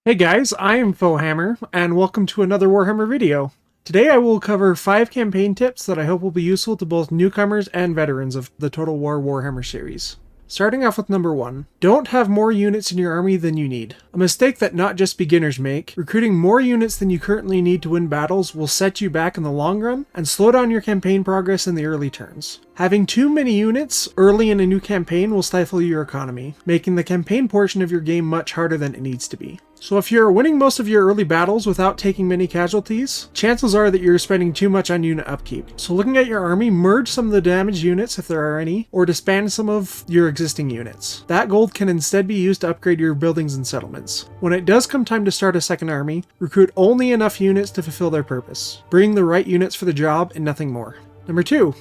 Hey guys, I am Fohammer, and welcome to another Warhammer video. Today I will cover 5 campaign tips that I hope will be useful to both newcomers and veterans of the Total War Warhammer series. Starting off with number 1, don't have more units in your army than you need. A mistake that not just beginners make, recruiting more units than you currently need to win battles will set you back in the long run and slow down your campaign progress in the early turns. Having too many units early in a new campaign will stifle your economy, making the campaign portion of your game much harder than it needs to be. So if you're winning most of your early battles without taking many casualties, chances are that you're spending too much on unit upkeep. So looking at your army, merge some of the damaged units if there are any, or disband some of your existing units. That gold can instead be used to upgrade your buildings and settlements. When it does come time to start a second army, recruit only enough units to fulfill their purpose. Bring the right units for the job and nothing more. Number 2,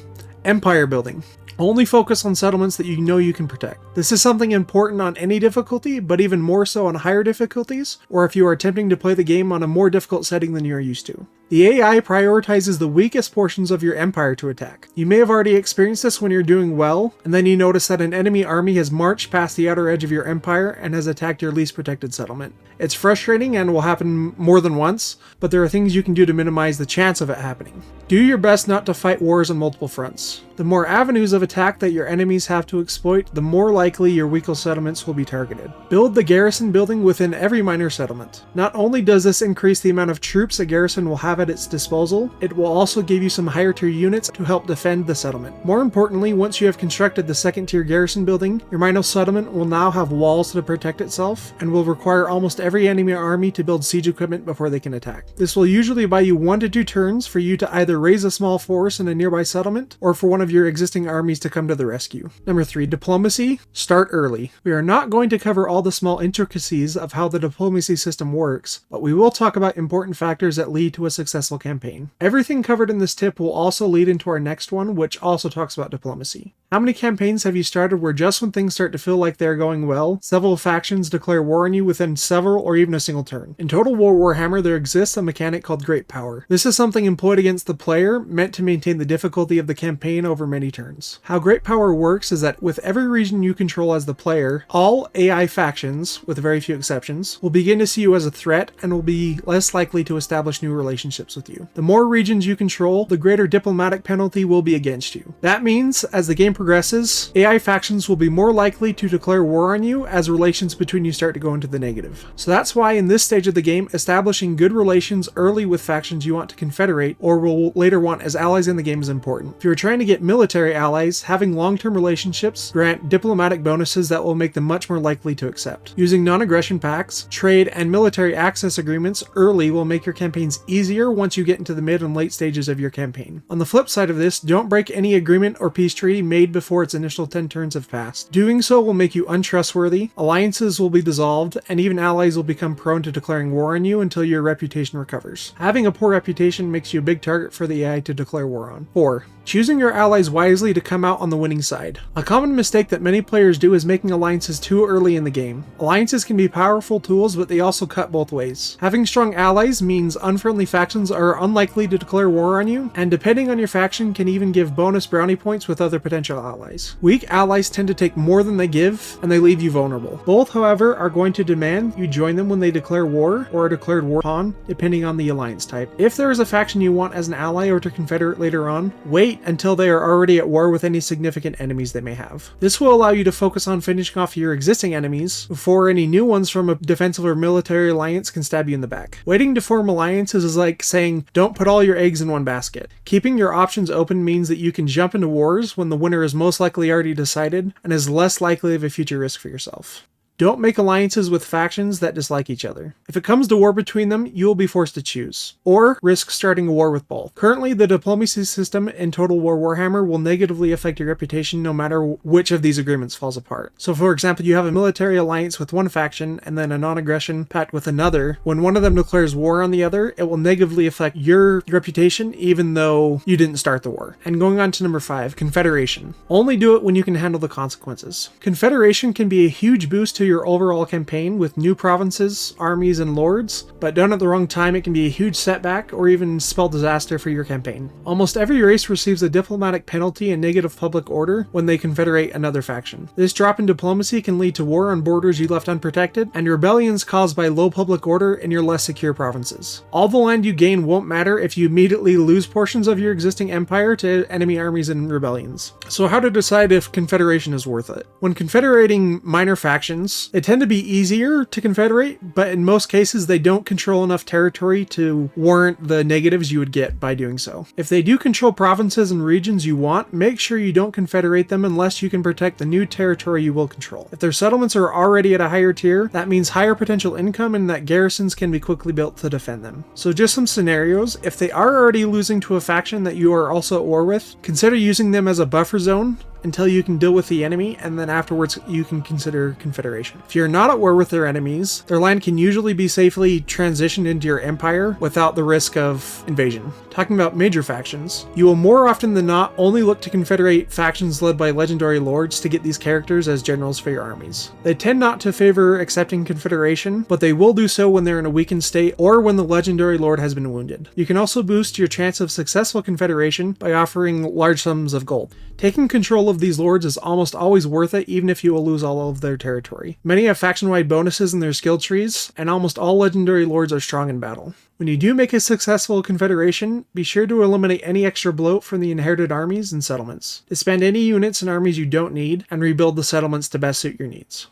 empire building. Only focus on settlements that you know you can protect. This is something important on any difficulty, but even more so on higher difficulties, or if you are attempting to play the game on a more difficult setting than you are used to. The AI prioritizes the weakest portions of your empire to attack. You may have already experienced this when you're doing well, and then you notice that an enemy army has marched past the outer edge of your empire and has attacked your least protected settlement. It's frustrating and will happen more than once, but there are things you can do to minimize the chance of it happening. Do your best not to fight wars on multiple fronts. The more avenues of attack that your enemies have to exploit, the more likely your weaker settlements will be targeted. Build the garrison building within every minor settlement. Not only does this increase the amount of troops a garrison will have at its disposal, it will also give you some higher tier units to help defend the settlement. More importantly, once you have constructed the second tier garrison building, your minor settlement will now have walls to protect itself and will require almost every enemy army to build siege equipment before they can attack. This will usually buy you 1 to 2 turns for you to either raise a small force in a nearby settlement or for one of your existing armies to come to the rescue. Number 3, diplomacy. Start early. We are not going to cover all the small intricacies of how the diplomacy system works, but we will talk about important factors that lead to a successful campaign. Everything covered in this tip will also lead into our next one, which also talks about diplomacy. How many campaigns have you started where just when things start to feel like they're going well, several factions declare war on you within several or even a single turn? In Total War Warhammer, there exists a mechanic called Great Power. This is something employed against the player, meant to maintain the difficulty of the campaign over many turns. How Great Power works is that with every region you control as the player, all AI factions, with very few exceptions, will begin to see you as a threat and will be less likely to establish new relationships with you. The more regions you control, the greater diplomatic penalty will be against you. That means, as the game progresses, AI factions will be more likely to declare war on you as relations between you start to go into the negative. So that's why in this stage of the game, establishing good relations early with factions you want to confederate or will later want as allies in the game is important. If you're trying to get military allies, having long-term relationships grant diplomatic bonuses that will make them much more likely to accept. Using non-aggression pacts, trade, and military access agreements early will make your campaigns easier once you get into the mid and late stages of your campaign. On the flip side of this, don't break any agreement or peace treaty made before its initial 10 turns have passed. Doing so will make you untrustworthy, alliances will be dissolved, and even allies will become prone to declaring war on you until your reputation recovers. Having a poor reputation makes you a big target for the AI to declare war on. 4. Choosing your allies wisely to come out on the winning side. A common mistake that many players do is making alliances too early in the game. Alliances can be powerful tools, but they also cut both ways. Having strong allies means unfriendly factions are unlikely to declare war on you, and depending on your faction can even give bonus brownie points with other potential allies. Weak allies tend to take more than they give, and they leave you vulnerable. Both, however, are going to demand you join them when they declare war, or are declared war upon, depending on the alliance type. If there is a faction you want as an ally or to confederate later on, wait until they are already at war with any significant enemies they may have. This will allow you to focus on finishing off your existing enemies before any new ones from a defensive or military alliance can stab you in the back. Waiting to form alliances is like saying, don't put all your eggs in one basket. Keeping your options open means that you can jump into wars when the winner is most likely already decided and is less likely of a future risk for yourself. Don't make alliances with factions that dislike each other. If it comes to war between them, you will be forced to choose, or risk starting a war with both. Currently, the diplomacy system in Total War Warhammer will negatively affect your reputation no matter which of these agreements falls apart. So for example, you have a military alliance with one faction and then a non-aggression pact with another. When one of them declares war on the other, it will negatively affect your reputation even though you didn't start the war. And going on to number 5, Confederation. Only do it when you can handle the consequences. Confederation can be a huge boost to your overall campaign with new provinces, armies, and lords, but done at the wrong time it can be a huge setback or even spell disaster for your campaign. Almost every race receives a diplomatic penalty and negative public order when they confederate another faction. This drop in diplomacy can lead to war on borders you left unprotected, and rebellions caused by low public order in your less secure provinces. All the land you gain won't matter if you immediately lose portions of your existing empire to enemy armies and rebellions. So how to decide if confederation is worth it? When confederating minor factions, they tend to be easier to confederate, but in most cases they don't control enough territory to warrant the negatives you would get by doing so. If they do control provinces and regions you want, make sure you don't confederate them unless you can protect the new territory you will control. If their settlements are already at a higher tier, that means higher potential income and that garrisons can be quickly built to defend them. So just some scenarios: if they are already losing to a faction that you are also at war with, consider using them as a buffer zone until you can deal with the enemy, and then afterwards you can consider confederation. If you're not at war with their enemies, their land can usually be safely transitioned into your empire without the risk of invasion. Talking about major factions, you will more often than not only look to confederate factions led by legendary lords to get these characters as generals for your armies. They tend not to favor accepting confederation, but they will do so when they're in a weakened state or when the legendary lord has been wounded. You can also boost your chance of successful confederation by offering large sums of gold. Taking control of these lords is almost always worth it, even if you will lose all of their territory. Many have faction-wide bonuses in their skill trees, and almost all legendary lords are strong in battle. When you do make a successful confederation, be sure to eliminate any extra bloat from the inherited armies and settlements. Disband any units and armies you don't need, and rebuild the settlements to best suit your needs.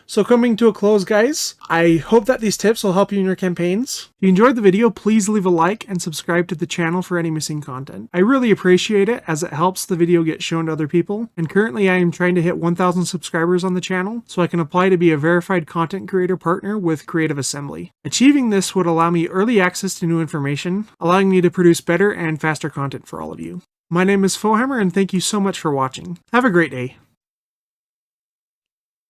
So coming to a close, guys, I hope that these tips will help you in your campaigns. If you enjoyed the video, please leave a like and subscribe to the channel for any missing content. I really appreciate it, as it helps the video get shown to other people. And currently I am trying to hit 1,000 subscribers on the channel, so I can apply to be a verified content creator partner with Creative Assembly. Achieving this would allow me early access to new information, allowing me to produce better and faster content for all of you. My name is Warhammer, and thank you so much for watching. Have a great day.